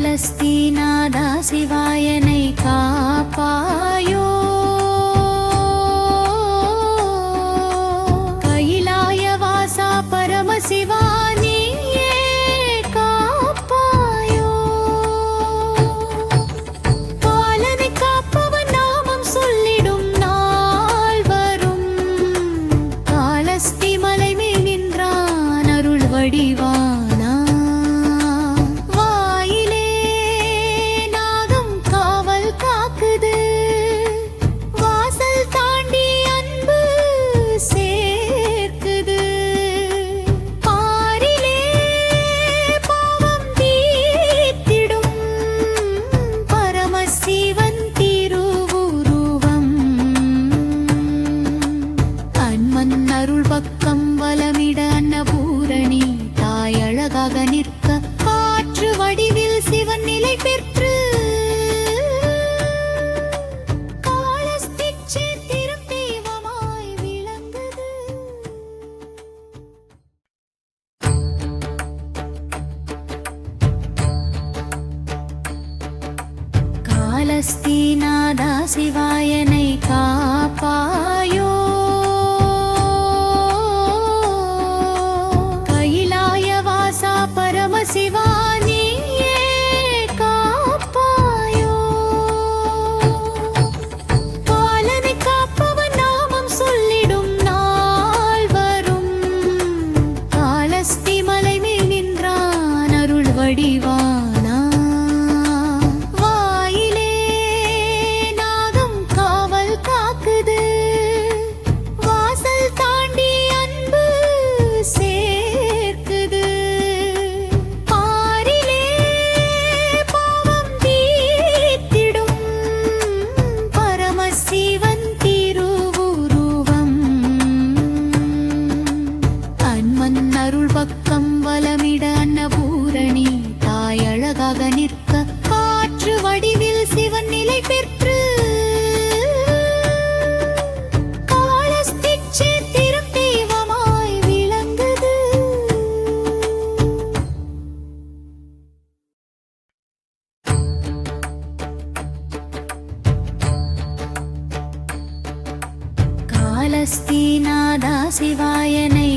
காலஸ்தீநாதா சிவாயனை காப்பாயோ. கைலாய வாசா பரமசிவா நீயே காப்பாயோ. பாலனை காப்பவன் நாமம் சொல்லிடும் நாள் வரும். காலஸ்தி மலை மேல் நின்றான் அருள் வடிவா. அருள் பக்கம் வலமிட அன்னபூரணி தாய் அழகாக நிற்க காற்று வடிவில் சிவன் நிலை பெற்று காலஸ்திச் சேத்திரம் தெய்வமாய் விளங்குது. காலஸ்தீநாதா சிவாயனை காப்பாயோ. பரமசிவா நீயே காப்பாயோ. பாலனை காப்பவன் நாமம் சொல்லிடும் நாள் வரும். காலஸ்தி மலை மேல் நின்றான் அருள் வடிவானா. வாயிலே நாகம் காவல் காக்குது. வாசல் தாண்டி அன்பு சேர்க்குது. அருள் பக்கம் வலமிட அன்னபூரணி தாய் அழகாக நிற்க காற்று வடிவில் சிவன் நிலை பெற்று காலஸ்திச் சேத்திரம் தெய்வமாய் விளங்குது. காலஸ்தீநாதா சிவாயனை